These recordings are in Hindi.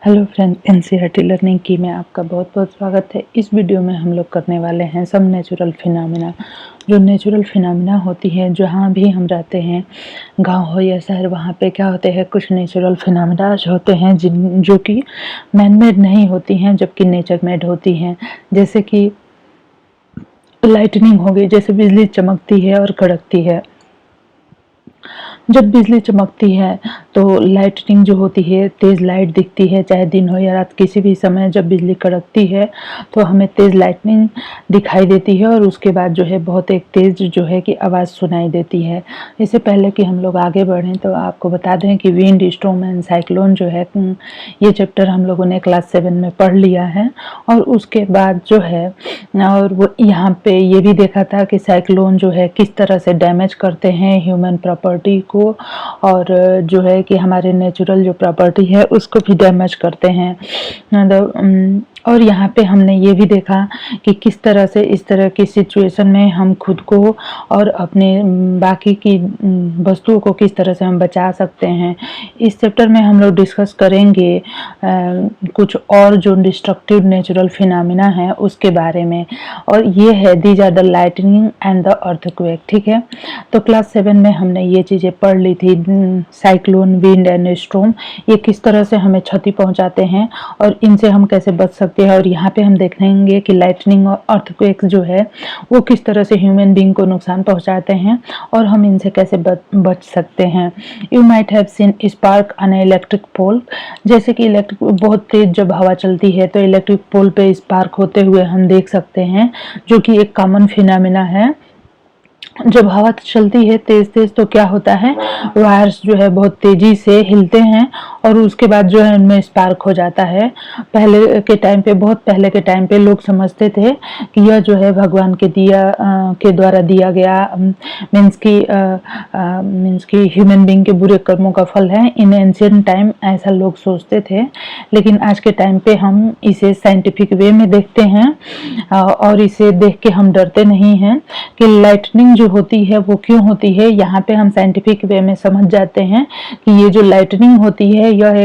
हेलो फ्रेंड, एनसीईआरटी लर्निंग की में आपका बहुत बहुत स्वागत है। इस वीडियो में हम लोग करने वाले हैं सब नेचुरल फिनोमेना। जो नेचुरल फिनोमेना होती है, जहाँ भी हम रहते हैं, गांव हो या शहर, वहाँ पे क्या होते हैं, कुछ नेचुरल फिनोमेना होते हैं जो कि मैन मेड नहीं होती हैं, जबकि नेचर मेड होती हैं। जैसे कि लाइटनिंग हो गई, जैसे बिजली चमकती है और कड़कती है। जब बिजली चमकती है तो लाइटनिंग जो होती है, तेज लाइट दिखती है, चाहे दिन हो या रात, किसी भी समय जब बिजली कड़कती है तो हमें तेज लाइटनिंग दिखाई देती है और उसके बाद जो है बहुत एक तेज जो है कि आवाज़ सुनाई देती है। इससे पहले कि हम लोग आगे बढ़ें तो आपको बता दें कि विंड, स्टॉर्म एंड साइक्लोन जो है, ये चैप्टर हम लोगों ने क्लास 7 में पढ़ लिया है। और उसके बाद जो है, और वो यहाँ पे ये भी देखा था कि साइक्लोन जो है किस तरह से डैमेज करते हैं ह्यूमन प्रॉपर्टी को, और जो है कि हमारे नेचुरल जो प्रॉपर्टी है उसको भी डैमेज करते हैं। मतलब और यहाँ पे हमने ये भी देखा कि किस तरह से इस तरह की सिचुएशन में हम खुद को और अपने बाकी की वस्तुओं को किस तरह से हम बचा सकते हैं। इस चैप्टर में हम लोग डिस्कस करेंगे कुछ और जो डिस्ट्रक्टिव नेचुरल फिनोमेना है उसके बारे में, और ये है these are the lightning and the earthquake. ठीक है, तो क्लास 7 में हमने ये चीज़ें पढ़ ली थी। साइक्लोन, विंड एंड स्टॉर्म, ये किस तरह से हमें क्षति पहुंचाते हैं और इनसे हम कैसे बच सकते हैं। और यहाँ पे हम देखेंगे कि लाइटनिंग और अर्थक्वेक जो है वो किस तरह से ह्यूमन बीइंग को नुकसान पहुंचाते हैं और हम इनसे कैसे बच सकते हैं। You might have seen spark on electric pole. जैसे कि इलेक्ट्रिक बहुत तेज जब हवा चलती है तो इलेक्ट्रिक पोल पे स्पार्क होते हुए हम देख सकते हैं, जो कि एक कॉमन फिनोमेना है। जब हवा चलती है तेज तेज तो क्या होता है, वायर्स जो है बहुत तेजी से हिलते हैं और उसके बाद जो है उनमें स्पार्क हो जाता है। पहले के टाइम पे, बहुत पहले के टाइम पे लोग समझते थे कि यह जो है भगवान के के द्वारा दिया गया मीन्स की ह्यूमन बीइंग के बुरे कर्मों का फल है। इन एंशिएंट टाइम ऐसा लोग सोचते थे, लेकिन आज के टाइम पे हम इसे साइंटिफिक वे में देखते हैं और इसे देख के हम डरते नहीं हैं कि लाइटनिंग जो होती है वो क्यों होती है। यहाँ पे हम साइंटिफिक वे में समझ जाते हैं कि ये जो लाइटनिंग होती है यह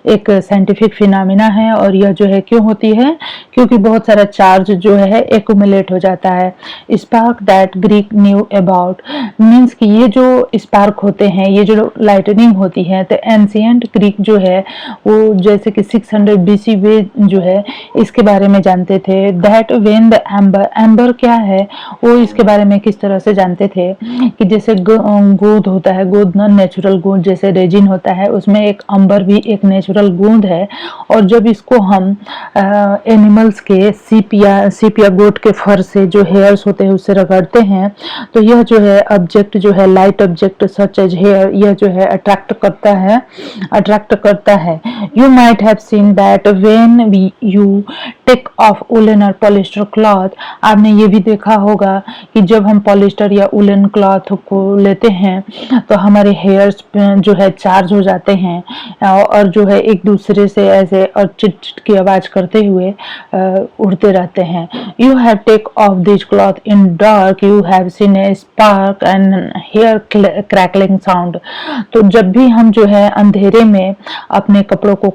एक साइंटिफिक फिनोमेना है, और यह जो है क्यों होती है, क्योंकि बहुत सारा चार्ज जो है एक्यूमुलेट हो जाता है। Spark that Greek knew about, means कि ये जो स्पार्क होते हैं, ये जो लाइटनिंग होती है, तो एंशिएंट ग्रीक जो है वो जैसे कि 600 बीसी वे जो है इसके बारे में जानते थे। That when the amber, amber क्या है वो इसके बारे में किस तरह से जानते थे कि जैसे गोंद होता है, गोंद ना नेचुरल गोंद जैसे रेजिन होता है, उसमें एक अंबर भी एक नेचुरल गोंद है। और जब इसको हम एनिमल्स के सीप या गोट के फर से जो हेयर्स होते हैं उससे रगड़ते हैं तो यह जो है ऑब्जेक्ट जो है, light object such as hair, यह जो है अट्रैक्ट करता है। You might have seen that when you take off woollen और पॉलिस्टर क्लॉथ, आपने ये भी देखा होगा कि जब हम पॉलिस्टर या वुलन क्लॉथ को लेते हैं तो हमारे हेयर्स जो है चार्ज हो जाते हैं और जो है एक दूसरे से ऐसे और चिट चिट की आवाज करते हुए उड़ते रहते हैं। You have take off this cloth in dark, you have seen a spark and hair crackling sound. तो जब भी हम जो है अंधेरे में अपने कपड़ों को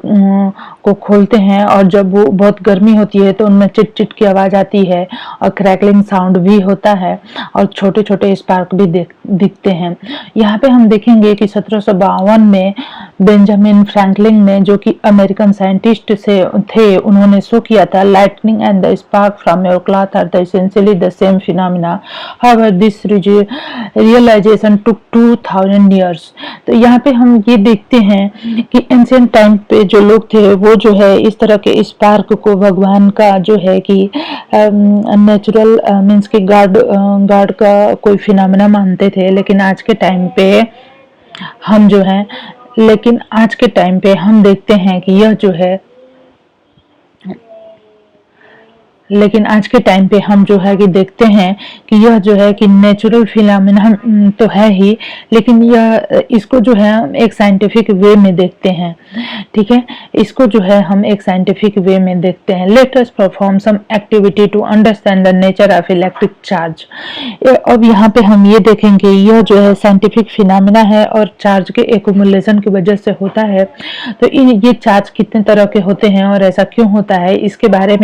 खोलते हैं और जब वो बहुत गर्मी होती है तो उनमें चिट चिट की आवाज आती है और क्रैकलिंग साउंड भी होता है और छोटे छोटे स्पार्क भी दिखते हैं। यहाँ पे हम देखेंगे कि 1752 में बेंजामिन फ्रैंकलिन ने, जो कि अमेरिकन साइंटिस्ट से थे, उन्होंने शो किया था lightning and the spark from your cloth are the essentially the same phenomena, however this realization took 2000 years. तो यहाँ पे हम ये देखते हैं कि एंशिएंट टाइम पे जो लोग थे वो जो है इस तरह के स्पार्क को भगवान का जो है कि नेचुरल मीन्स के गॉड का कोई फिनोमेना मानते थे। लेकिन आज के टाइम पे हम देखते हैं कि यह जो है लेकिन आज के टाइम पे हम जो है कि देखते हैं कि यह जो है कि नेचुरल फिनोमेना तो है ही, लेकिन यह इसको जो है हम एक साइंटिफिक वे में देखते हैं। ठीक है, इसको जो है हम एक साइंटिफिक वे में देखते हैं। Let us perform some activity to understand the nature of electric charge. अब यहाँ पे हम ये देखेंगे यह जो है साइंटिफिक फिनोमेना है और चार्ज के एक्युमुलेशन की वजह से होता है। तो ये चार्ज कितने तरह के होते हैं और ऐसा क्यों होता है, इसके बारे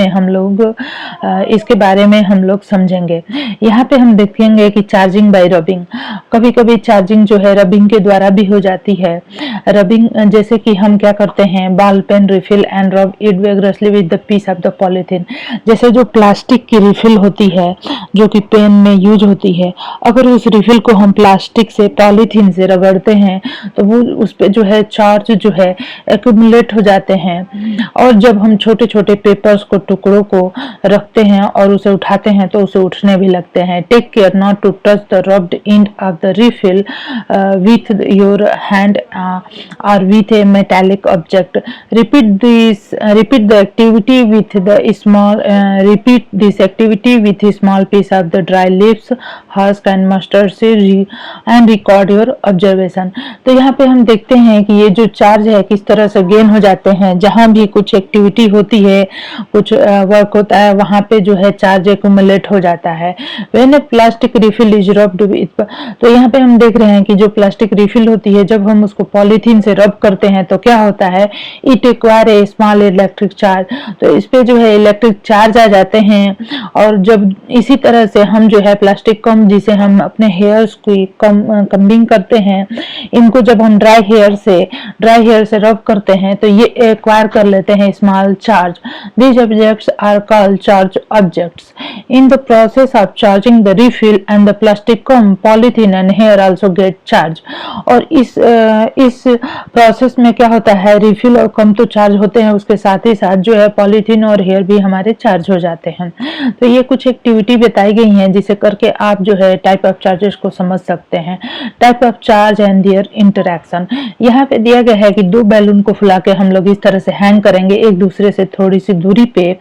में हम लोग समझेंगे। यहाँ पे हम देखेंगे कि चार्जिंग बाय रबिंग, कभी कभी चार्जिंग जो है रबिंग के द्वारा भी हो जाती है। रबिंग जैसे कि हम क्या करते हैं, ball pen refill and rub it vigorously with the piece of the polythene. जैसे जो प्लास्टिक की रिफिल होती है जो कि पेन में यूज होती है, अगर उस रिफिल को हम प्लास्टिक से पॉलीथीन से रगड़ते हैं तो वो उस पे जो है चार्ज जो है एक्यूमुलेट हो जाते हैं। और जब हम छोटे छोटे पेपर्स को टुकड़ों को रखते हैं और उसे उठाते हैं तो उसे उठने भी लगते हैं। Take care not to touch the rubbed end of the refill with your hand or with a metallic object. Repeat the activity with the small repeat this activity with a small piece of the dry leaves, husk and mustard seed and record your observation. तो यहाँ पे हम देखते हैं कि ये जो चार्ज है किस तरह से गेन हो जाते हैं। जहाँ भी कुछ एक्टिविटी होती है, कुछ वर्क होता है, वहाँ पे जो है चार्ज एक्युमुलेट हो जाता है। When a plastic refill is rubbed with, तो यहाँ पे हम देख रहे हैं कि जो प्लास्टिक रिफिल होती है जब हम उसको पॉलीथीन से रब करते हैं तो क्या होता है, it acquire a small electric charge. तो इस पे जो है इलेक्ट्रिक चार्ज आ जाते हैं। और जब इसी तरह से हम जो है प्लास्टिक कम, जिसे हम अपने हेयर्स की कम्बिंग करते हैं, इनको जब हम ड्राई हेयर से रब करते हैं तो ये एक्वायर कर लेते हैं small charge. These objects are called charge objects. In the process of charging the refill and the plastic comb, polythene and hair also get charge. और इस प्रोसेस में क्या होता है, रिफिल और कम तो चार्ज होते हैं, उसके साथ ही साथ जो है पॉलीथीन और हेयर भी हमारे चार्ज हो जाते हैं। तो ये कुछ एक्टिविटी बताई गई हैं जिसे करके आप जो है टाइप ऑफ चार्जेस को समझ सकते हैं। Type of charge and there interaction. यहाँ पे दिया गया है कि दो बैलून को फुला के हम लोग इस तरह से हैंग करेंगे एक दूसरे से थोड़ी सी दूरी पे,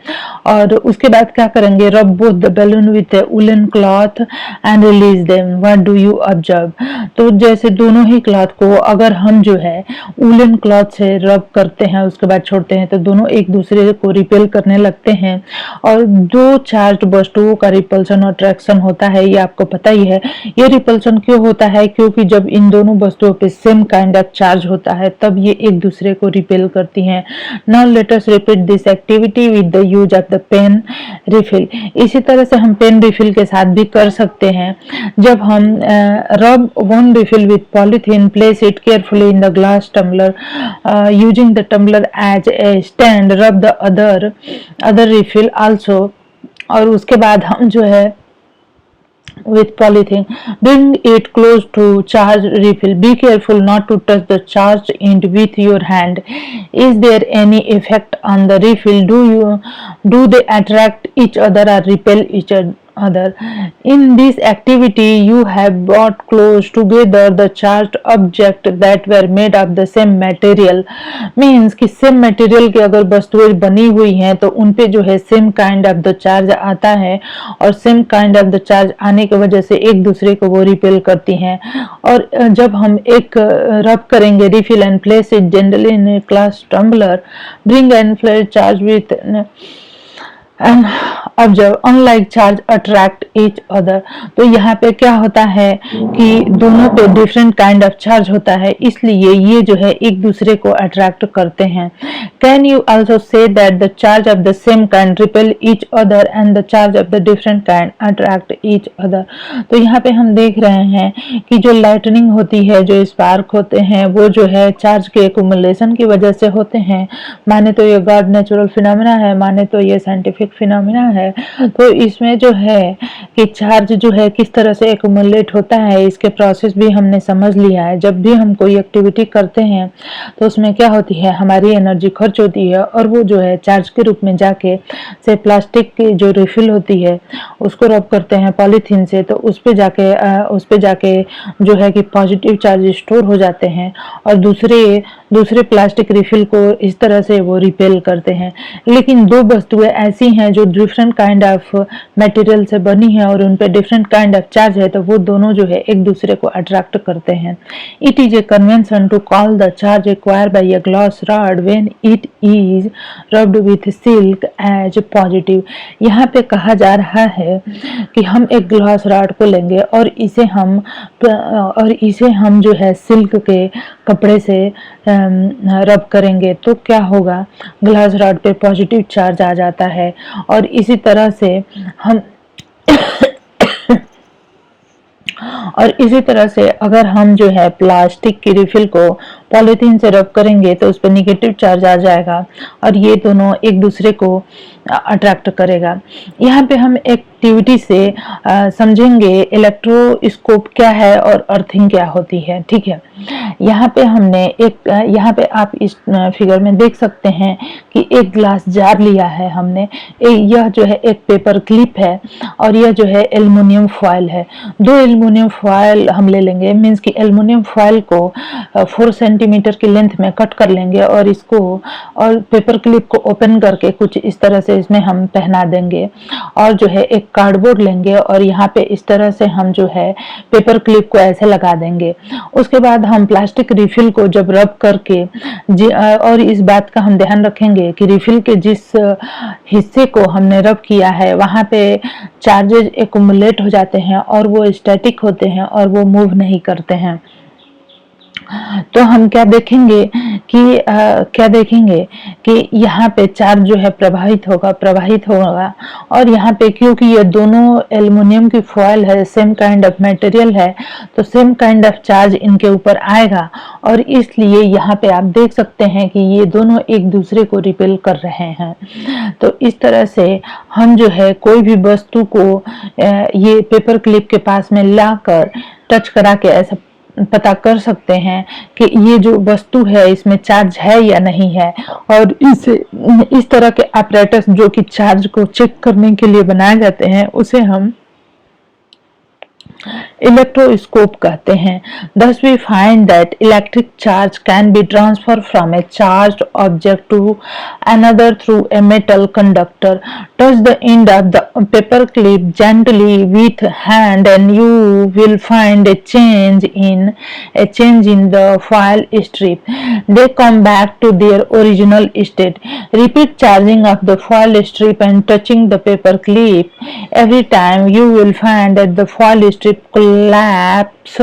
और उसके बाद क्या करेंगे, रब both the balloon with woollen cloth and release them. What do you observe. तो जैसे दोनों ही क्लॉथ को अगर हम जो है वुलन क्लॉथ से रब करते हैं उसके बाद छोड़ते हैं तो दोनों एक दूसरे को रिपेल करने लगते हैं। और दो चार्ज वस्तुओं का रिपल्सन और अट्रैक्शन होता है, ये आपको पता ही है। ये रिपल्सन क्यों होता है, क्योंकि जब इन दोनों वस्तुओं पे सेम काइंड ऑफ चार्ज होता है तब ये एक दूसरे को रिपेल करती हैं। Now let us repeat this activity with the use of the pen refill. इसी तरह से हम पेन रिफिल के साथ भी कर सकते हैं। जब हम rub one refill with polythene, place it carefully in the glass tumbler using the tumbler as a stand, rub the other refill also. और उसके बाद हम जो है with polythene, bring it close to charge refill, be careful not to touch the charged end with your hand. Is there any effect on the refill, do they attract each other or repel each other? In this activity you have brought close together the charged object that were made of the same material. Means कि same material की अगर वस्तुएं बनी हुई हैं तो उन पे जो है same kind of the charge आता है, और same kind of the charge आने की वजह से एक दूसरे को वो रिपेल करती हैं। और जब हम एक रब करेंगे refill and place it generally in a glass tumbler, bring and place charge with and observe unlike charge attract each other। तो यहाँ पे क्या होता है कि दोनों पे डिफरेंट काइंड ऑफ चार्ज होता है, इसलिए ये जो है एक दूसरे को अट्रैक्ट करते हैं। Can you also say that the charge of the same kind repel each other and the charge of the different kind attract each other. तो यहाँ पे हम देख रहे हैं कि जो लाइटनिंग होती है, जो स्पार्क होते हैं, वो जो है चार्ज के एक्युमुलेशन की वजह से होते हैं। माने तो ये गॉड नेचुरल फिनोमेना है, माने तो ये साइंटिफिक फिनोमेना है। तो इसमें जो है कि चार्ज जो है किस तरह से एक्युमुलेट होता है, इसके प्रोसेस भी हमने समझ लिया है। जब भी हम कोई एक्टिविटी करते हैं तो उसमें क्या होती है, हमारी एनर्जी खर्च होती है और वो जो है चार्ज के रूप में जाके से प्लास्टिक की जो रिफिल होती है उसको रब करते हैं पॉलीथीन से, तो उस पे जाके जो है कि पॉजिटिव चार्ज स्टोर हो जाते हैं और दूसरे प्लास्टिक रिफिल को इस तरह से वो रिपेल करते हैं। लेकिन दो वस्तुएं ऐसी हैं जो डिफरेंट काइंड ऑफ मटेरियल से बनी है और उन पे डिफरेंट काइंड ऑफ चार्ज है, तो वो दोनों जो है एक दूसरे को अट्रैक्ट करते हैं। It is a convention to call the charge acquired by a glass rod when it is rubbed with silk as positive. यहाँ पे कहा जा रहा है कि हम एक ग्लास रॉड को लेंगे और इसे हम जो है सिल्क के कपड़े से रब करेंगे तो क्या होगा, ग्लास रॉड पे पॉजिटिव चार्ज आ जाता है। और इसी तरह से अगर हम जो है प्लास्टिक की रिफिल को पॉलीथीन से रब करेंगे तो उस पर निगेटिव चार्ज आ जाएगा और ये दोनों एक दूसरे को अट्रैक्ट करेगा। यहाँ पे हम एक्टिविटी से समझेंगे इलेक्ट्रोस्कोप क्या है और अर्थिंग क्या होती है। ठीक है, यहाँ पे आप इस फिगर में देख सकते हैं कि एक ग्लास जार लिया है हमने। यह जो है एक पेपर क्लिप है और यह जो है एल्युमिनियम फॉयल है। दो एल्युमिनियम फॉयल हम ले लेंगे, मीन्स कि एल्युमिनियम फॉयल को 4 सेंटीमीटर की लेंथ में कट कर लेंगे और इसको और पेपर क्लिप को ओपन करके कुछ इस तरह से इसमें हम पहना देंगे और जो है एक कार्डबोर्ड लेंगे और यहाँ पे इस तरह से हम जो है पेपर क्लिप को ऐसे लगा देंगे। उसके बाद हम प्लास्टिक रिफिल को जब रब करके और इस बात का हम ध्यान रखेंगे कि रिफिल के जिस हिस्से को हमने रब किया है वहां पे चार्जेस एक्युमुलेट हो जाते हैं और वो स्टैटिक होते हैं और वो मूव नहीं करते हैं। तो हम क्या देखेंगे कि यहाँ पे चार्ज जो है प्रवाहित होगा और यहाँ पे क्योंकि ये दोनों एल्युमिनियम की फॉयल है, सेम काइंड ऑफ मटेरियल है, तो सेम काइंड ऑफ चार्ज इनके ऊपर आएगा और इसलिए यहाँ पे आप देख सकते हैं कि ये दोनों एक दूसरे को रिपेल कर रहे हैं। तो इस तरह से हम जो है कोई भी वस्तु को ये पेपर क्लिप के पास में लाकर टच करा के ऐसा पता कर सकते हैं कि ये जो वस्तु है इसमें चार्ज है या नहीं है। और इस तरह के apparatus जो कि चार्ज को चेक करने के लिए बनाए जाते हैं उसे हम इलेक्ट्रोस्कोप कहते हैं। Thus we find that electric charge can be transferred from a charged object to another through a metal conductor. Touch the end of the paper clip gently with hand and you will find a change in the foil strip. They come back to their original state. Repeat charging of the foil strip and touching the paper clip. Every time you will find that the foil strip collapse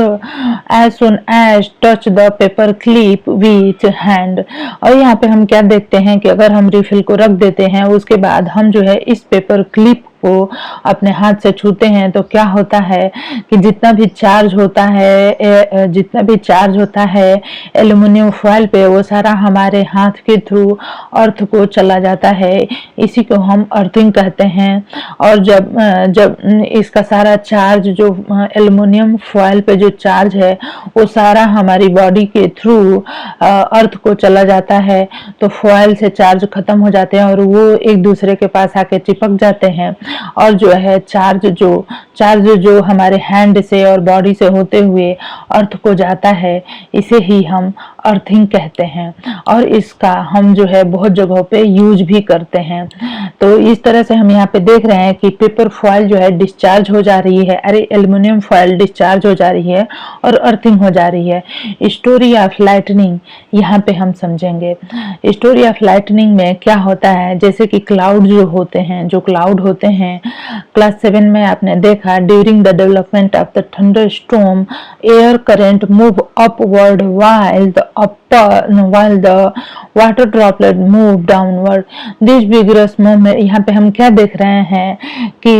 as soon as touch the paper clip with hand। और यहाँ पे हम क्या देखते हैं कि अगर हम रिफिल को रख देते हैं उसके बाद हम जो है इस पेपर क्लिप को अपने हाथ से छूते हैं तो क्या होता है कि जितना भी चार्ज होता है एल्युमिनियम फॉयल पे वो सारा हमारे हाथ के थ्रू अर्थ को चला जाता है। इसी को हम अर्थिंग कहते हैं। और जब इसका सारा चार्ज जो एल्युमिनियम फॉयल पे जो चार्ज है वो सारा हमारी बॉडी के थ्रू अर्थ को चला जाता है तो फॉयल से चार्ज खत्म हो जाते हैं और वो एक दूसरे के पास आके चिपक जाते हैं और जो है चार्ज जो हमारे हैंड से और बॉडी से होते हुए अर्थ को जाता है इसे ही हम अर्थिंग कहते हैं और इसका हम जो है बहुत जगहों पे यूज भी करते हैं। तो इस तरह से हम यहाँ पे देख रहे हैं कि पेपर फॉयल जो है डिस्चार्ज हो जा रही है, एल्युमिनियम फॉयल डिस्चार्ज हो जा रही है और अर्थिंग हो जा रही है। स्टोरी ऑफ लाइटनिंग यहाँ पे हम समझेंगे। स्टोरी ऑफ लाइटनिंग में क्या होता है, जैसे कि क्लाउड होते हैं क्लास 7 में आपने देखा, during the development of the thunderstorm air current move upward while the water droplet move downward. This vigorous movement, यहाँ पे हम क्या देख रहे हैं कि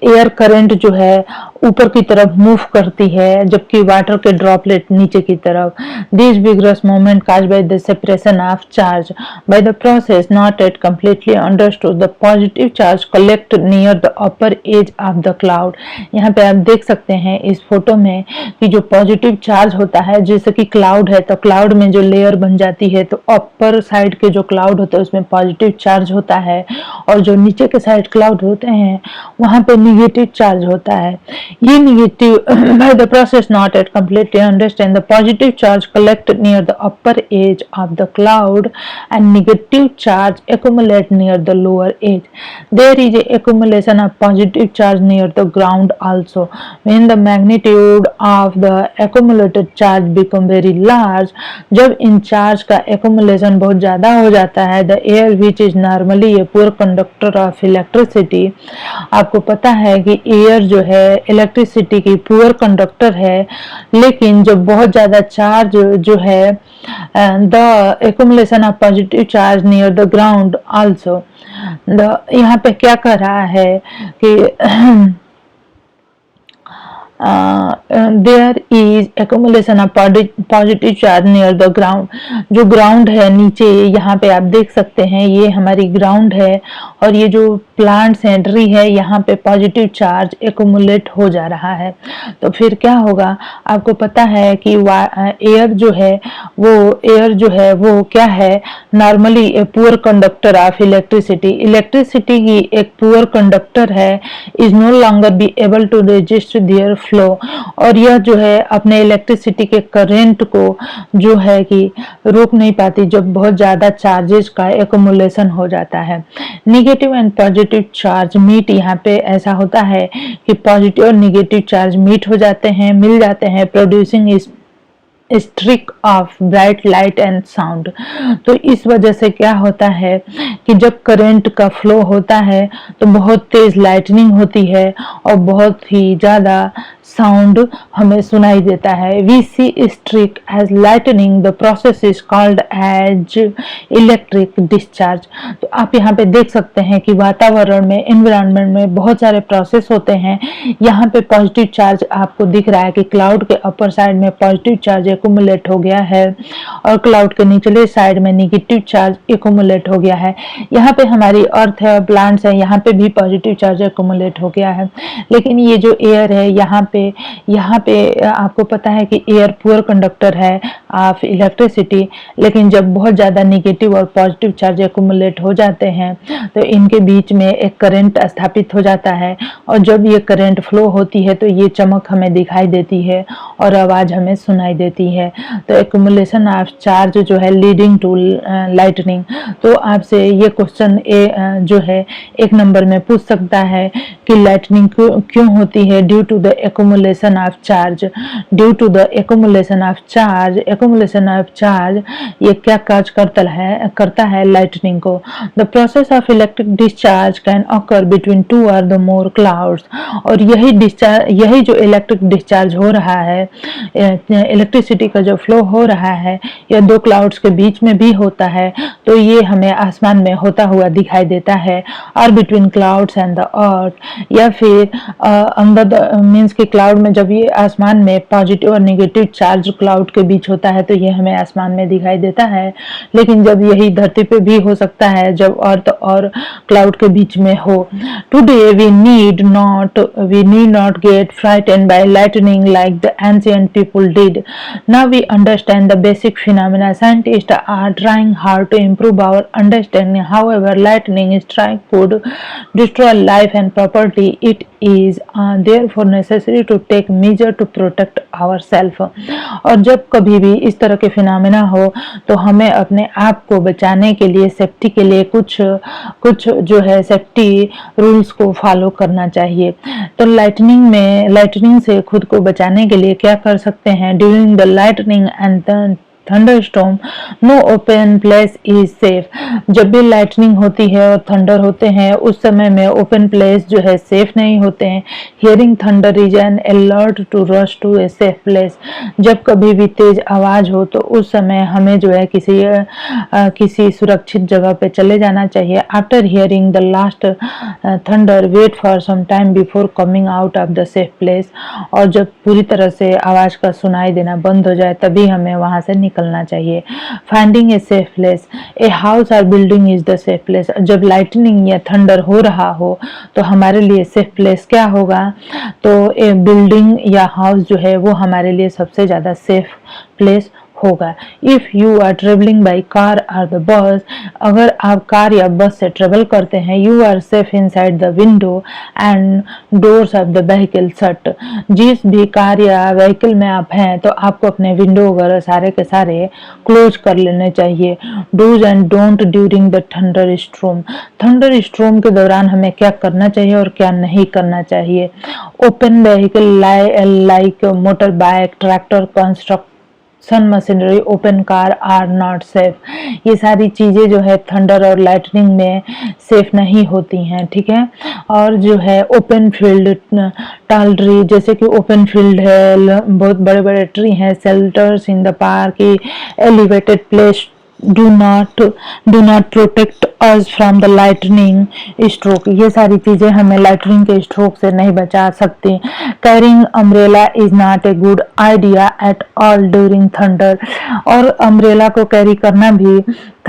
एयर करंट जो है ऊपर की तरफ मूव करती है जबकि वाटर के ड्रॉपलेट नीचे की तरफ। This vigorous movement caused by the separation of charge by the process not yet completely understood. The positive charge collect near the upper edge of the cloud. यहाँ पे आप देख सकते हैं इस फोटो में कि जो पॉजिटिव चार्ज होता है, जैसे कि क्लाउड है तो क्लाउड में जो लेयर बन जाती है तो अपर साइड के जो क्लाउड होते हैं उसमें पॉजिटिव चार्ज होता है और जो नीचे के साइड क्लाउड होते हैं वहां पे निगेटिव चार्ज होता है। ये negative by the process not yet completely understand the positive charge collected near the upper edge of the cloud and negative charge accumulate near the lower edge. There is a accumulation of positive charge near the ground also. When the magnitude of the accumulated charge become very large, जब इन चार्ज का accumulation बहुत ज़्यादा हो जाता है, the air which is normally a poor conductor of electricity, आपको पता है कि एयर जो है इलेक्ट्रिसिटी की पुअर कंडक्टर है, लेकिन जब बहुत ज़्यादा चार्ज जो है the accumulation of positive charge near the ground also, यहाँ पे क्या कर रहा है कि there is accumulation of positive charge near the ground. जो ग्राउंड है नीचे, यहाँ पे आप देख सकते हैं ये हमारी ग्राउंड है और ये जो प्लांट सेंट्री है यहाँ पे पॉजिटिव चार्ज एक्युमुलेट हो जा रहा है। तो फिर क्या होगा, आपको पता है कि एयर जो है वो क्या है, normally a poor conductor of electricity. Electricity की एक पुअर कंडक्टर है, is no longer be able to resist their flow, और यह जो है अपने इलेक्ट्रिसिटी के करंट को जो है कि रोक नहीं पाती जब बहुत ज्यादा चार्जेस का एक्युमुलेशन हो जाता है। Negative and positive charge meet, यहाँ पे ऐसा होता है कि पॉजिटिव और नेगेटिव चार्ज मीट हो जाते हैं, मिल जाते हैं, producing streak of bright light and sound. तो इस वजह से क्या होता है कि जब करंट का फ्लो होता है तो बहुत तेज लाइटनिंग होती है और बहुत ही ज्यादा साउंड हमें सुनाई देता है। We see streak as lightning, the process is called as electric discharge. तो आप यहाँ पे देख सकते हैं कि वातावरण में, एनवायरनमेंट में बहुत सारे प्रोसेस होते हैं। यहाँ पे पॉजिटिव चार्ज आपको दिख रहा है कि क्लाउड के अपर साइड में पॉजिटिव चार्ज एक्युमुलेट हो गया है और क्लाउड के निचले साइड में नेगेटिव चार्ज एक्युमुलेट हो गया है। यहाँ पे हमारी अर्थ है, प्लांट्स है, यहाँ पे भी पॉजिटिव चार्ज एक्युमुलेट हो गया है। लेकिन ये जो एयर है यहाँ पे आपको पता है कि एयर पुअर कंडक्टर है ऑफ इलेक्ट्रिसिटी, लेकिन जब बहुत ज्यादा नेगेटिव और पॉजिटिव चार्ज एक्युमुलेट हो जाते हैं तो इनके बीच में एक करंट स्थापित हो जाता है, और जब ये करंट फ्लो होती है तो ये चमक हमें दिखाई देती है और आवाज हमें सुनाई देती है। तो एक्युमुलेशन ऑफ चार्ज जो है लीडिंग टू लाइटनिंग। तो आपसे ये क्वेश्चन जो है 1 नंबर में पूछ सकता है कि लाइटनिंग क्यों होती है, due to the accumulation of charge, due to the accumulation of charge, ये क्या काज करता है लाइटनिंग को। The process of electric discharge can occur between 2 or the more clouds, और यही जो इलेक्ट्रिक डिस्चार्ज हो रहा है, इलेक्ट्रिसिटी का जो फ्लो हो रहा है, यह 2 क्लाउड्स के बीच में भी होता है। तो ये हमें आसमान में होता हुआ दिखाई देता है, और between clouds and the earth, या फिर अंडर द मीन्स कि क्लाउड में जब ये आसमान में पॉजिटिव और नेगेटिव चार्ज क्लाउड के बीच होता है तो ये हमें आसमान में दिखाई देता है। लेकिन जब यही धरती पे भी हो सकता है जब अर्थ और क्लाउड के बीच में हो। Today we need not get frightened by lightning like the ancient people did. Now we understand the basic phenomena. Scientist are trying hard to improve our understanding, however lightning strike could destroy life and property. It is therefore necessary to take measure to protect ourselves. और जब कभी भी इस तरह के फिनोमेना हो तो हमें अपने आप को बचाने के लिए, सेफ्टी के लिए कुछ जो है सेफ्टी रूल्स को फॉलो करना चाहिए। तो लाइटनिंग से खुद को बचाने के लिए क्या कर सकते हैं? During the lightning and thunderstorm no open place is safe. जब भी लाइटनिंग होती है और थंडर होते हैं उस समय में ओपन प्लेस जो है सेफ नहीं होते हैं। Hearing thunder is an alert to rush to a safe place. जब कभी भी तेज आवाज हो तो उस समय हमें जो है किसी सुरक्षित जगह पे चले जाना चाहिए। After hearing the last thunder wait for some time before coming out of the safe place. और जब पूरी तरह से आवाज का सुनाई देना बंद हो जाए तभी हमें वहां से निकलना चाहिए। Finding a safe place, a house और building is the safe place. जब लाइटनिंग या थंडर हो रहा हो तो हमारे लिए सेफ प्लेस क्या होगा? तो ए बिल्डिंग या हाउस जो है वो हमारे लिए सबसे ज्यादा सेफ प्लेस होगा। If you are travelling by car और द बस, अगर आप कार या बस से ट्रेवल करते हैं, you are safe inside the window and doors of the vehicle shut. जिस भी कार या व्हीकल में आप हैं तो आपको अपने विंडो वगैरह सारे के सारे क्लोज कर लेने चाहिए। Dos and don't during the thunder storm, thunder storm के दौरान हमें क्या करना चाहिए और क्या नहीं करना चाहिए। Open vehicle like motor bike, tractor, construction machinery, open car are not safe. ये सारी चीजें जो है थंडर और लाइटनिंग में सेफ नहीं होती हैं, ठीक है। और जो है ओपन फील्ड टाल ट्री, जैसे कि ओपन फील्ड है, बहुत बड़े बड़े ट्री हैं, shelters in the park, elevated place do not protect us from the lightning stroke। ये सारी चीजें हमें लाइटनिंग के स्ट्रोक से नहीं बचा सकती। Carrying umbrella is not a good idea at all during thunder, और अम्ब्रेला को कैरी करना भी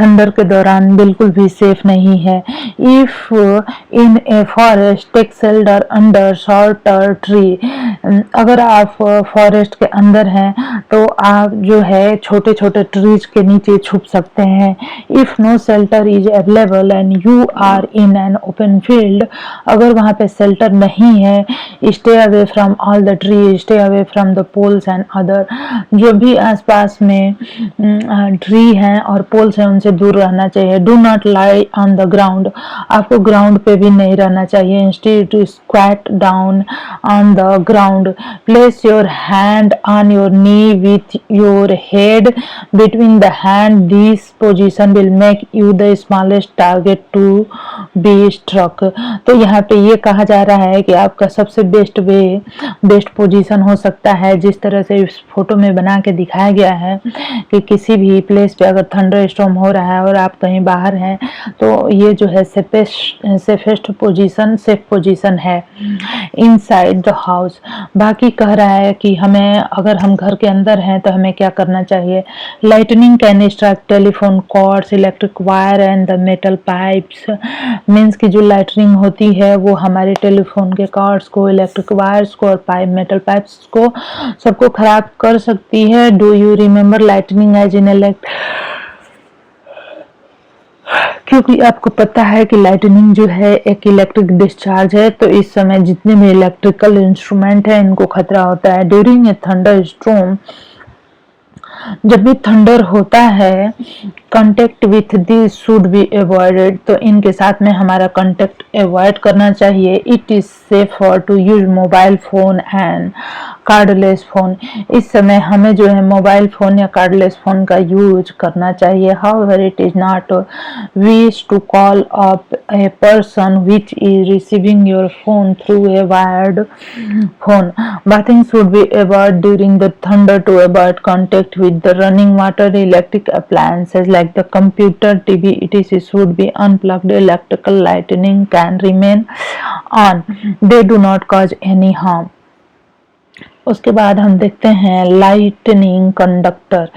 थंडर के दौरान बिल्कुल भी सेफ नहीं है। If in a forest take shelter under shorter tree, अगर आप फॉरेस्ट के अंदर हैं तो आप जो है छोटे छोटे ट्रीज के नीचे छुप सकते हैं। If no shelter is available and you are in an open field, अगर वहां पे शेल्टर नहीं है, stay away from all the tree, stay away from the poles and other, जो भी आसपास में ट्री हैं और पोल्स हैं उनसे दूर रहना चाहिए। Do not lie on the ground, आपको ग्राउंड पे भी नहीं रहना चाहिए। Instead to squat down on the ground, place your hand on your knee with your head between the hand, this position will make you the smallest target to be struck. तो यहाँ पे ये कहा जा रहा है कि आपका सबसे बेस्ट पोजीशन हो सकता है, जिस तरह से इस फोटो में बना के दिखाया गया है कि किसी भी प्लेस पे अगर थंडर स्टॉर्म हो रहा है और आप कहीं बाहर हैं तो ये जो है सेफ पोजीशन है इनसाइड द हाउस। बाकी कह रहा है कि हमें, अगर हम घर के अंदर हैं तो हमें क्या करना चाहिए। Lightning can strike telephone cords, electric wire and the metal pipes, means की जो लाइटनिंग होती है वो हमारे टेलीफोन के कॉर्ड्स को, इलेक्ट्रिक वायर्स को और मेटल पाइप्स को सबको खराब कर सकती है। Do you remember lightning as in क्योंकि आपको पता है कि लाइटनिंग जो है एक इलेक्ट्रिक डिस्चार्ज है, तो इस समय जितने भी इलेक्ट्रिकल इंस्ट्रूमेंट हैं इनको खतरा होता है। ड्यूरिंग ए थंडर स्टॉर्म, जब भी थंडर होता है, contact with this should be avoided, तो इनके साथ में हमारा कांटेक्ट अवॉइड करना चाहिए। It is safer to use mobile phone and cordless phone, इस समय हमें जो है मोबाइल फोन या कार्डलेस फोन का यूज करना चाहिए। However it is not wish to call up a person which is receiving your phone through a wired phone. Bathing should be avoid during the thunder to avoid contact with the running water, electric appliances like the computer, TV, etc. should be unplugged. Electrical lightning can remain on. They do not cause any harm. उसके बाद हम देखते हैं लाइटनिंग कंडक्टर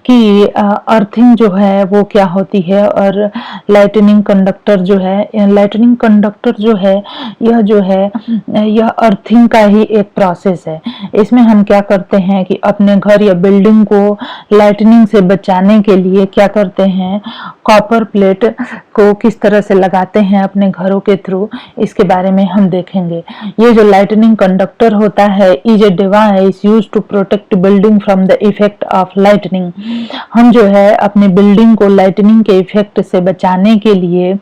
की अर्थिंग जो है वो क्या होती है, और लाइटनिंग कंडक्टर जो है, लाइटनिंग कंडक्टर जो है यह अर्थिंग का ही एक प्रोसेस है। इसमें हम क्या करते हैं कि अपने घर या बिल्डिंग को लाइटनिंग से बचाने के लिए क्या करते हैं, कॉपर प्लेट को किस तरह से लगाते हैं अपने घरों के थ्रू, इसके बारे में हम देखेंगे। ये जो लाइटनिंग कंडक्टर होता है is a device used to protect building from the effect of lightning. हम जो है अपने बिल्डिंग को लाइटनिंग के इफेक्ट से बचाने के लिए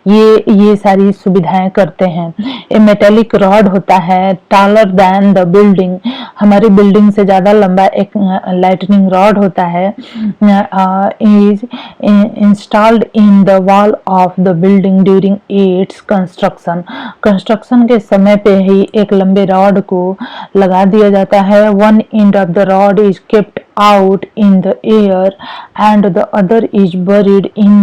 ये सारी सुविधाएं करते हैं। ए मेटेलिक रॉड होता है टॉलर देन द बिल्डिंग, हमारी बिल्डिंग से ज्यादा लंबा एक लाइटनिंग रॉड होता है, is installed in the wall of the building during its construction के समय पे ही एक लंबे रॉड को लगा दिया जाता है। One and of the rod is kept out in the air and the other is buried in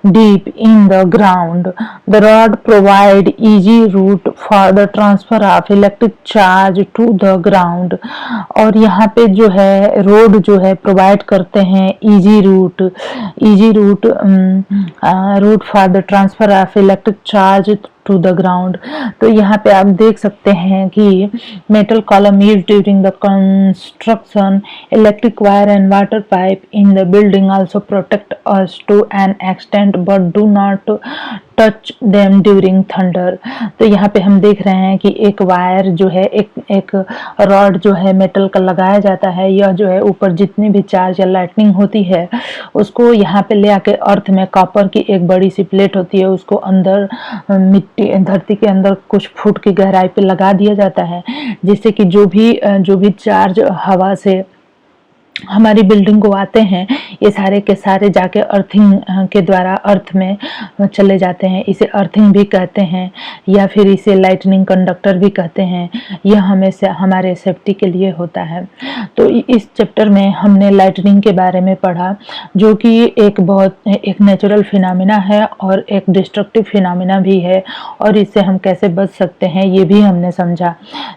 deep in the ground. The rod provide easy route for the transfer of electric charge to the ground. और यहाँ पे जो है रोड जो है प्रोवाइड करते हैं easy route for the transfer of electric charge to the ground। तो यहाँ पे आप देख सकते हैं कि metal column used during the construction, electric wire and water pipe in the building also protect us to an extent but do not touch them during thunder। तो यहाँ पे हम देख रहे हैं कि एक वायर जो है, एक रॉड जो है मेटल का लगाया जाता है। यह जो है ऊपर जितनी भी चार्ज या लाइटनिंग होती है उसको यहाँ पे ले आके अर्थ में कॉपर की एक बड़ी सी प्लेट होती है, उसको अंदर मिट्टी धरती के अंदर कुछ फुट की गहराई पे लगा दिया जाता है, जिससे कि जो भी चार्ज हवा से हमारी बिल्डिंग को आते हैं ये सारे के सारे जाके अर्थिंग के द्वारा अर्थ में चले जाते हैं। इसे अर्थिंग भी कहते हैं या फिर इसे लाइटनिंग कंडक्टर भी कहते हैं। यह हमेशा हमारे सेफ्टी के लिए होता है। तो इस चैप्टर में हमने लाइटनिंग के बारे में पढ़ा, जो कि एक नेचुरल फिनोमिना है और एक डिस्ट्रक्टिव फिनोमिना भी है, और इससे हम कैसे बच सकते हैं ये भी हमने समझा।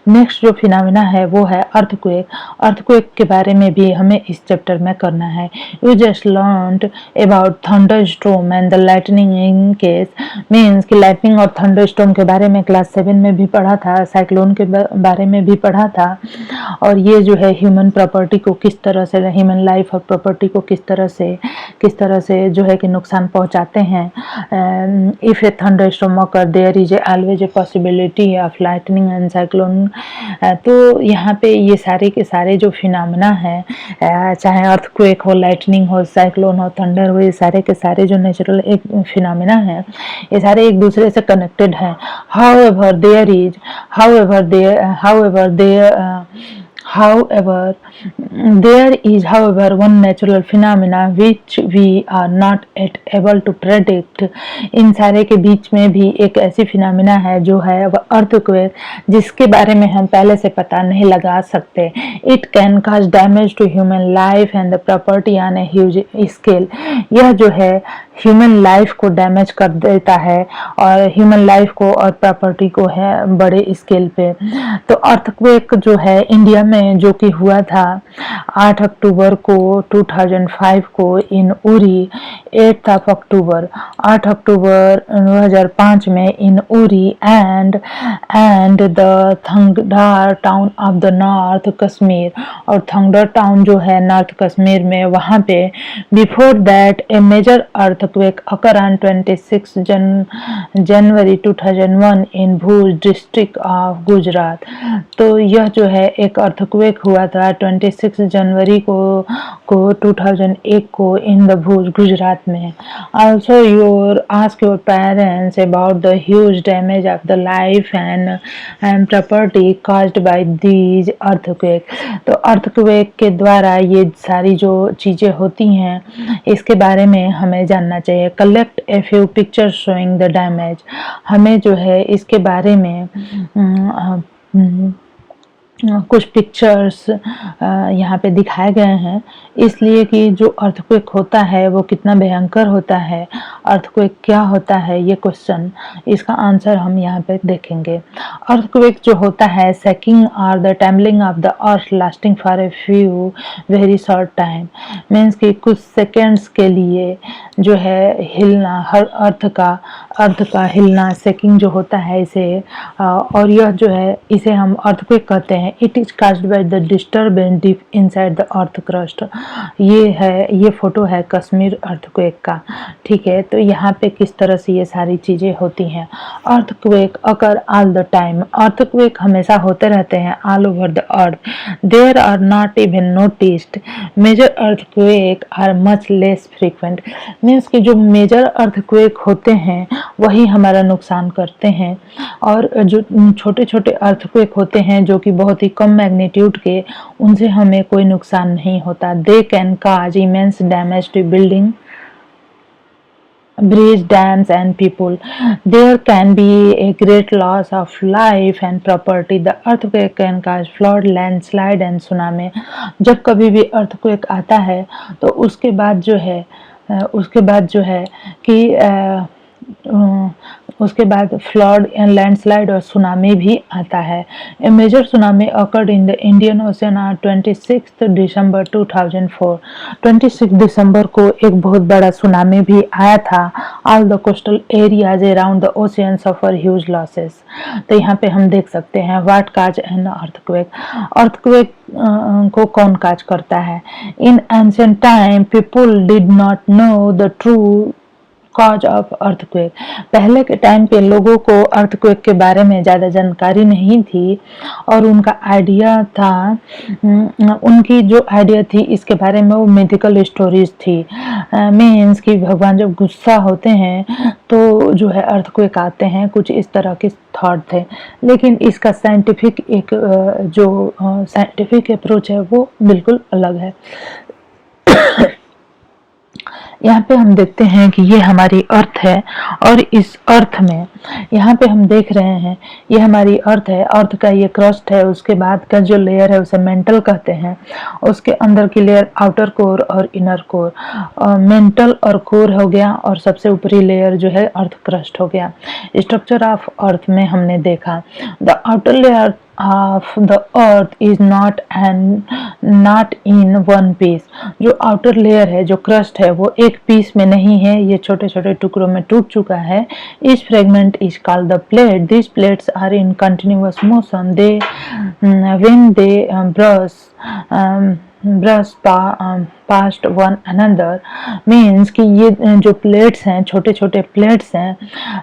नेक्स्ट जो फिनोमिना है वो है अर्थक्वेक। अर्थक्वेक के बारे में भी हमें इस चैप्टर में करना है। You just learned about thunderstorm and the lightning in case, means कि लाइटनिंग और थंडरस्टॉर्म के बारे में क्लास 7 में भी पढ़ा था, साइक्लोन के बारे में भी पढ़ा था, और ये जो है ह्यूमन प्रॉपर्टी को किस तरह से, ह्यूमन लाइफ और प्रॉपर्टी को किस तरह से जो है कि नुकसान पहुंचाते हैं। If a thunderstorm occur there is always a possibility of lightning and cyclone. तो यहाँ पे ये सारे के सारे जो फिनोमेना है, चाहे अर्थक्वेक हो, लाइटनिंग हो, साइक्लोन हो, थंडर हो, ये सारे के सारे जो नेचुरल एक फिनोमेना है, ये सारे एक दूसरे से कनेक्टेड हैं। However, there is one natural phenomena which we are not yet able to predict। इन सारे के बीच में भी एक ऐसी फिनोमिना है जो है वह अर्थक्वेक, जिसके बारे में हम पहले से पता नहीं लगा सकते। It can cause damage to human life and the property on a huge scale। यह जो है ह्यूमन लाइफ को डैमेज कर देता है, और ह्यूमन लाइफ को और प्रॉपर्टी को है बड़े स्केल पे। तो अर्थक्वेक जो है इंडिया में जो कि हुआ था 8 अक्टूबर को 2005 को इन उरी, 8 अक्टूबर 2005 में in Uri and the Tangdhar town of the north Kashmir. और थंगडार टाउन जो है नॉर्थ कश्मीर में, वहाँ पे before that a major earthquake occurred on 26 January 2001 in Bhuj district of Gujarat. तो यह जो है एक अर्थक्वेक हुआ था 26 जनवरी को 2001 को इन द भुज गुजरात में। Also ask your parents about the huge damage of the life and property caused by these earthquake। तो अर्थक्वेक के द्वारा ये सारी जो चीजें होती हैं इसके बारे में हमें जानना चाहिए। Collect a few pictures showing the damage. हमें जो है इसके बारे में कुछ पिक्चर्स यहाँ पे दिखाए गए हैं, इसलिए कि जो अर्थक्वेक होता है वो कितना भयंकर होता है, अर्थक्वेक क्या होता है, ये क्वेश्चन, इसका आंसर हम यहाँ पे देखेंगे। अर्थक्वेक जो होता है सेकिंग और the trembling of the earth lasting for a few very short time, means कि कुछ सेकेंड्स के लिए जो है हिलना, हर अर्थ का हिलना, सेकिंग जो होता है इसे, और यह जो है इसे हम अर्थक्वेक कहते हैं। It is caused by the disturbance deep inside the earth crust. ये फोटो है कश्मीर अर्थक्वेक का, ठीक है। तो यहाँ पे किस तरह से ये सारी चीजें होती हैं। Earthquake occur all the time. Earthquake हमेशा होते रहते हैं all over the earth. There are not even noticed major earthquake are much less frequent. Means कि जो मेजर अर्थक्वेक होते हैं वही हमारा नुकसान करते हैं, और जो छोटे छोटे अर्थक्वेक होते हैं जो कि बहुत ही कम मैग्नीट्यूड के, उनसे हमें कोई नुकसान नहीं होता। They can cause immense damage to building, bridge, dams and people. There can be a great loss of life and property. The earthquake can cause flood, landslide and tsunami. जब कभी भी earthquake आता है तो उसके बाद जो है कि उसके बाद फ्लड, लैंडस्लाइड और सुनामी भी आता है। A major tsunami occurred in the Indian Ocean on 26 December 2004। 26 दिसंबर को एक बहुत बड़ा सुनामी भी आया था। All the coastal areas around the ocean suffer huge losses। तो यहाँ पे हम देख सकते हैं what cause an earthquake. Earthquake को कौन काज करता है? इन ancient time people did not know the true cause of earthquake. पहले के टाइम पे लोगों को अर्थक्वेक के बारे में ज़्यादा जानकारी नहीं थी और उनका आइडिया था, उनकी जो आइडिया थी इसके बारे में वो मिथिकल स्टोरीज थी। मीन्स कि भगवान जब गुस्सा होते हैं तो जो है अर्थक्वेक आते हैं, कुछ इस तरह के थॉट थे। लेकिन इसका साइंटिफिक एक जो साइंटिफिक अप्रोच है वो बिल्कुल अलग है। यहाँ पे हम देखते हैं कि ये हमारी अर्थ है और इस अर्थ में यहाँ पे हम देख रहे हैं ये हमारी अर्थ है। अर्थ का ये क्रस्ट है, उसके बाद का जो लेयर है उसे मेंटल कहते हैं। उसके अंदर की लेयर आउटर कोर और इनर कोर। मेंटल और कोर हो गया और सबसे ऊपरी लेयर जो है अर्थ क्रस्ट हो गया। स्ट्रक्चर ऑफ अर्थ में हमने देखा the outer layer of the earth is not in one piece। जो आउटर लेयर है, जो क्रस्ट है, वो एक पीस में नहीं है, ये छोटे छोटे टुकड़ों में टूट चुका है। इस fragment is called the plate. This plates are in continuous motion. They when they brush past one another। Means कि ये जो प्लेट्स हैं, छोटे छोटे प्लेट्स हैं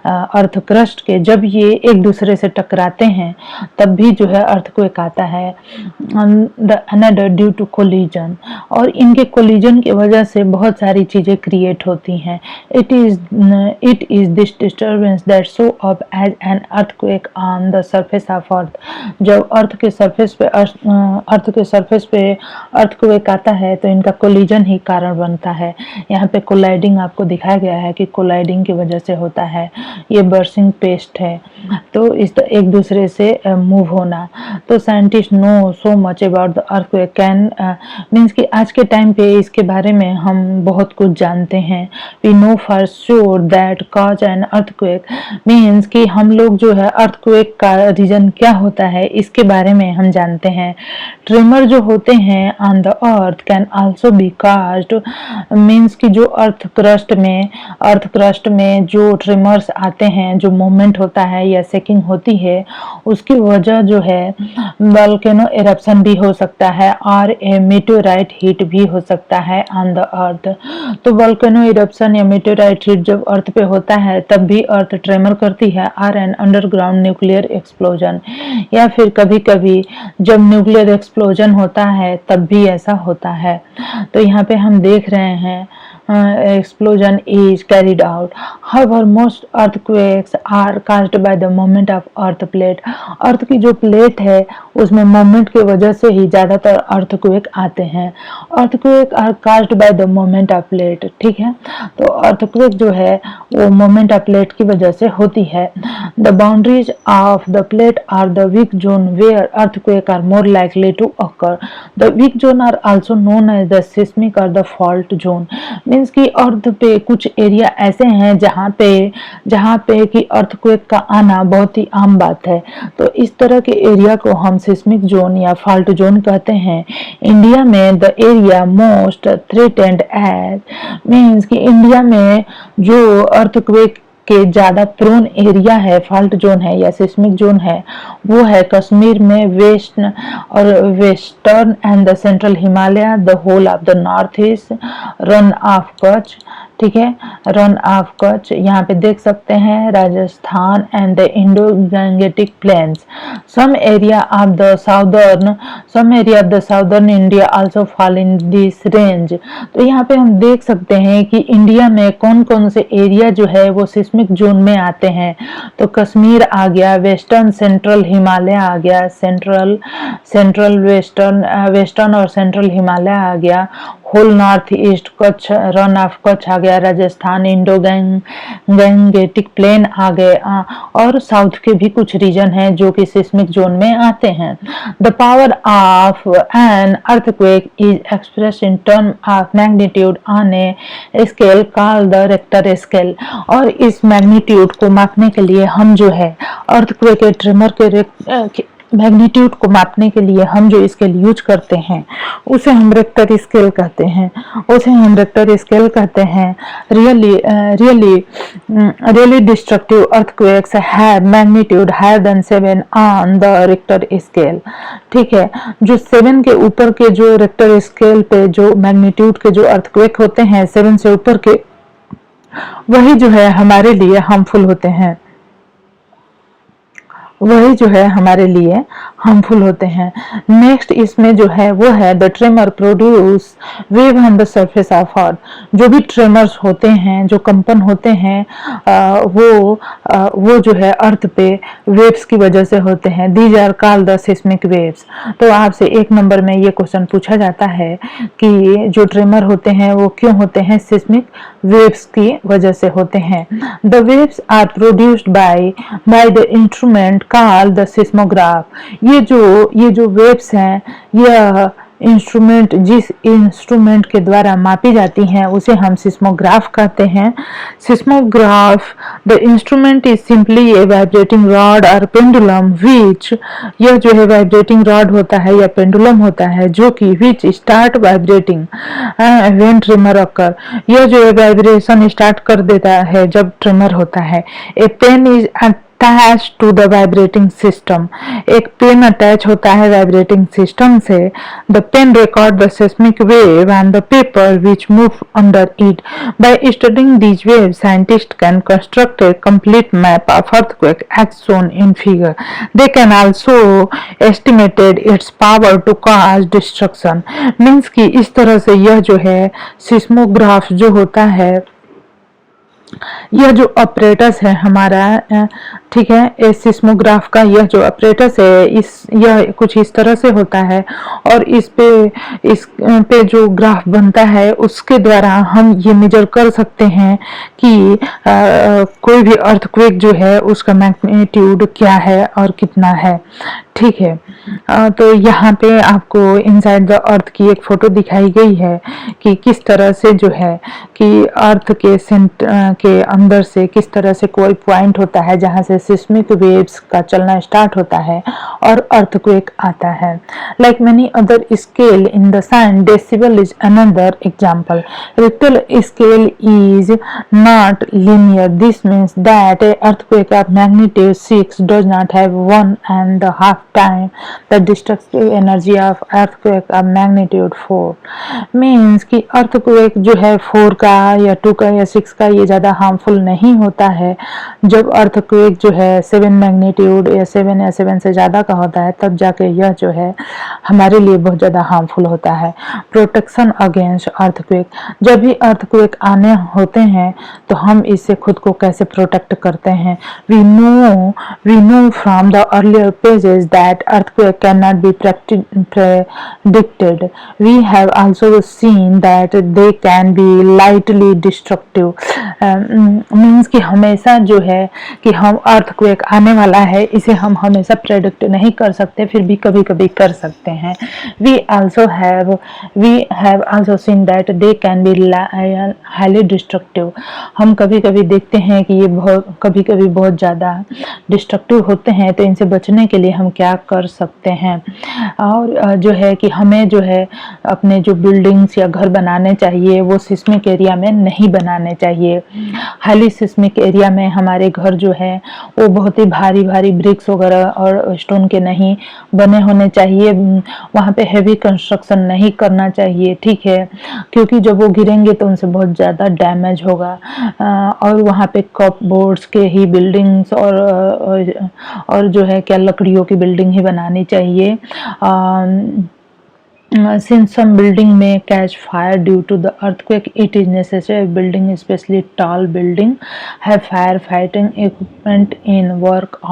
अर्थ क्रस्ट के, जब ये एक दूसरे से टकराते हैं तब भी जो है अर्थक्वेक आता है। The another due to collision. और इनके कोलिजन की वजह से बहुत सारी चीज़ें क्रिएट होती हैं। It is this disturbance that show up as an earthquake on the surface of earth. जब अर्थ के सरफेस पे अर्थक्वेक आता है तो इनका कोलिजन ही कारण बनता है। यहाँ पे कोलाइडिंग आपको दिखाया गया है कि कोलाइडिंग की वजह से होता है। ये बर्सिंग पेस्ट है, तो इस एक दूसरे से मूव होना। तो scientist know so much about the earthquake can means कि आज के टाइम पे इसके बारे में हम बहुत कुछ जानते हैं। We know for sure that cause an earthquake means कि हम लोग जो है अर्थक्वेक का रीजन क्या होता है इसके बारे में हम जानते हैं। ट्रिमर जो होते हैं on the earth can also be caused means कि जो अर्थ क्रस्ट में जो ट्रिमर्स आते हैं, जो मूवमेंट होता है या सेकिंग होती है, उसकी वजह जो है वोल्केनो इरप्शन भी हो सकता है और ए मीटेओराइट हिट भी हो सकता है ऑन द अर्थ। तो वोल्केनो इरप्शन या मीटेओराइट हिट जब अर्थ पे होता है तब भी अर्थ ट्रेमर करती है और एन अंडरग्राउंड न्यूक्लियर एक्सप्लोजन, या फिर कभी कभी जब न्यूक्लियर एक्सप्लोजन होता है तब भी ऐसा होता है। तो यहाँ पे हम देख रहे हैं explosion is carried out। However, most earthquakes are caused by the movement of earth plate। अर्थ की जो प्लेट है उसमें मूवमेंट की वजह से ही ज्यादातर अर्थक्वेक आते हैं। Earthquake are caused by the movement of plate। ठीक है, तो अर्थक्वेक जो है वो मूवमेंट ऑफ प्लेट की वजह से होती है। The boundaries of the plate are the weak zone where earthquake are more likely to occur। The weak zone are also known as the seismic or the fault zone। Means कि अर्थ पे कुछ एरिया ऐसे हैं जहाँ पे कि अर्थक्वेक का आना बहुत ही आम बात है। तो इस तरह के एरिया को हम सिस्मिक जोन या फॉल्ट जोन कहते हैं। इंडिया में the area most threatened as means कि इंडिया में जो अर्थक्वेक के ज्यादा प्रोन एरिया है, फॉल्ट जोन है या सिस्मिक जोन है, वो है कश्मीर में वेस्ट और western and the central Himalaya, the whole of the north east, Rann of Kutch. ठीक है, रन ऑफ कच्छ यहाँ पे देख सकते हैं, Rajasthan and the Indo Gangetic plains. Some area of the southern India also fall in this range. तो यहाँ पे हम देख सकते हैं कि इंडिया में कौन कौन से एरिया जो है वो सिस्मिक जोन में आते हैं। तो कश्मीर आ गया, वेस्टर्न सेंट्रल हिमालय आ गया, वेस्टर्न और सेंट्रल हिमालय आ गया, whole north east Kutch, Rann of Kutch आ गया, राजस्थान, इंडो गैंगेटिक प्लेन आ गए, और साउथ के भी कुछ रीजन हैं जो कि सिस्मिक जोन में आते हैं। The power of an earthquake is express in term of magnitude on a scale called the Richter scale. और इस मैग्नीट्यूड को मापने के लिए हम जो है अर्थक्वेक के ट्रेमर के मैग्नीट्यूड को मापने के लिए हम जो स्केल यूज करते हैं उसे हम रिक्टर स्केल कहते हैं, really destructive earthquakes have magnitude higher than 7 on the Richter scale. ठीक है, जो 7 के ऊपर के जो रिक्टर स्केल पे जो मैग्नीट्यूड के जो अर्थक्वेक होते हैं 7 से ऊपर के, वही जो है हमारे लिए हार्मफुल होते हैं, नेक्स्ट इसमें जो है वो है the tremor produce wave on the surface of अर्थ। जो भी ट्रेमर्स होते हैं, जो कंपन होते हैं, वो जो है अर्थ पे वेव्स की वजह से होते हैं। These are called the seismic waves. तो आपसे 1 नंबर में ये क्वेश्चन पूछा जाता है कि जो ट्रेमर होते हैं वो क्यों होते हैं, सिस्मिक वेव्स की वजह से होते हैं। The waves are produced by the instrument called the seismograph. ये जो वेव्स हैं, यह इंस्ट्रूमेंट, जिस इंस्ट्रूमेंट के द्वारा मापी जाती हैं उसे हम सिस्मोग्राफ कहते हैं। Seismograph, the instrument is simply A vibrating rod और पेंडुलम विच, यह जो है वाइब्रेटिंग रॉड होता है या पेंडुलम होता है जो कि which start vibrating when tremor occur, यह जो है वाइब्रेशन स्टार्ट कर देता है जब ट्रिमर होता है। A pen is attached to the vibrating system, एक पेन अटैच होता है वाइब्रेटिंग सिस्टम से। The pen record the seismic wave and the paper which move under it. By studying these waves, scientists can construct a complete map of earthquake as shown in figure. They can also estimate its power to cause destruction. Means कि इस तरह से यह जो है सिस्मोग्राफ जो होता है, यह जो ऑपरेटस है हमारा, ठीक है, इस सिस्मोग्राफ का यह जो ऑपरेटस है यह कुछ इस तरह से होता है और इस पे जो ग्राफ बनता है उसके द्वारा हम ये मेजर कर सकते हैं कि कोई भी अर्थक्वेक जो है उसका मैग्नीट्यूड क्या है और कितना है। ठीक है, तो यहाँ पे आपको इनसाइड द अर्थ की एक फोटो दिखाई गई है कि किस तरह से जो है कि अर्थ के सेंटर के अंदर से किस तरह से कोई पॉइंट होता है जहाँ से सिस्मिक वेव्स का चलना स्टार्ट होता है और अर्थक्वेक आता है। Like many other scale in the science, decibel is another example. Richter scale is not linear. This means that a earthquake of magnitude 6 does not have 1.5 time the destructive energy of earthquake of magnitude 4. Means कि earthquake जो है 4 का या 2 का या 6 का ये ज़्यादा हार्मफुल नहीं होता है। जब earthquake जो है 7 मैग्नीट्यूड या 7 से ज़्यादा का होता है तब जाके यह जो है हमारे लिए बहुत ज़्यादा हार्मफुल होता है। प्रोटेक्शन अगेंस्ट earthquake, जब भी earthquake आने होते हैं तो हम इससे खुद को कैसे प्रोटेक्ट करते हैं। We know from the earlier pages that earthquake cannot be predicted. We have also seen that they can be lightly destructive. Means कि हमेशा जो है कि हम earthquake आने वाला है इसे हम हमेशा प्रेडिक्ट नहीं कर सकते, फिर भी कभी कभी कर सकते हैं। We have also seen that they can be highly destructive. हम कभी कभी देखते हैं कि ये कभी कभी बहुत ज़्यादा डिस्ट्रक्टिव होते हैं, तो इनसे बचने के लिए हम क्या कर सकते हैं। और जो है कि हमें जो है अपने जो बिल्डिंग्स या घर बनाने चाहिए वो सिस्मिक एरिया में नहीं बनाने चाहिए। हाईली सिस्मिक एरिया में हमारे घर जो है वो बहुत ही भारी भारी ब्रिक्स वगैरह और स्टोन के नहीं बने होने चाहिए। वहाँ पे हैवी कंस्ट्रक्शन नहीं करना चाहिए, ठीक है, क्योंकि जब वो गिरेंगे तो उनसे बहुत ज़्यादा डैमेज होगा। और वहाँ पे कप बोर्ड्स के ही बिल्डिंग्स और जो है क्या लकड़ियों की बिल्डिंग ही बनानी चाहिए। since some building may catch fire due to the earthquake, it is necessary building, especially tall building, have firefighting equipment in working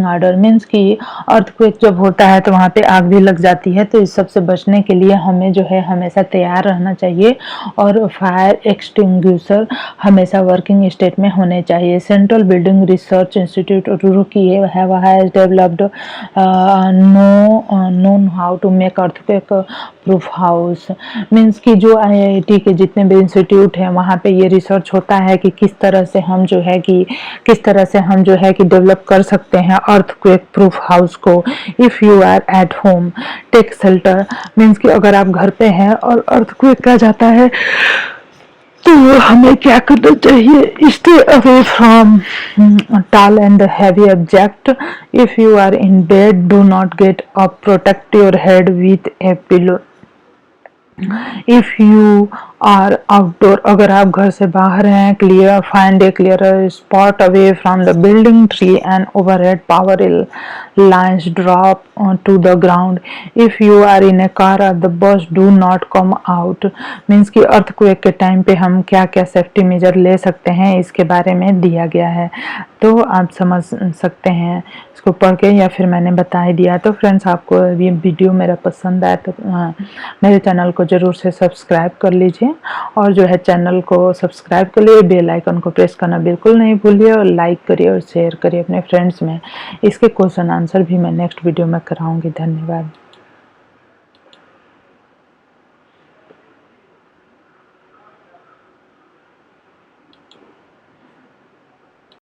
order. Means कि earthquake जब होता है तो वहाँ पे आग भी लग जाती है, तो इस सब से बचने के लिए हमें जो है हमेशा तैयार रहना चाहिए और फायर एक्सटिंग्विशर हमेशा वर्किंग स्टेट में होने चाहिए। Central building research institute Roorkee has developed known how to make earthquake proof house। Means कि जो IIT के जितने भी इंस्टीट्यूट हैं वहाँ पे ये रिसर्च होता है कि किस तरह से हम जो है कि डेवलप कर सकते हैं earthquake proof house को। If you are at home take shelter, means कि अगर आप घर पे हैं और earthquake आ जाता है तो हमें क्या करना चाहिए? Stay away from tall and heavy object। if you are in bed, do not get up, protect your head with a pillow। If you are outdoor, अगर आप घर से बाहर हैं, clear find a clear spot away from the building, tree and overhead power lines drop to the ground. If you are in a car और the bus, do not come out. Means कि अर्थक्वेक के टाइम पे हम क्या क्या सेफ्टी मेजर ले सकते हैं इसके बारे में दिया गया है, तो आप समझ सकते हैं इसको पढ़ के, या फिर मैंने बता ही दिया। तो फ्रेंड्स, आपको ये वीडियो मेरा पसंद आया तो मेरे चैनल को ज़रूर से सब्सक्राइब कर लीजिए, और जो है चैनल को सब्सक्राइब कर लिए, बेल आइकन को प्रेस करना बिल्कुल नहीं भूलिए, और लाइक करिए और शेयर करिए अपने फ्रेंड्स में। इसके क्वेश्चन आंसर भी मैं नेक्स्ट वीडियो में कराऊंगी। धन्यवाद।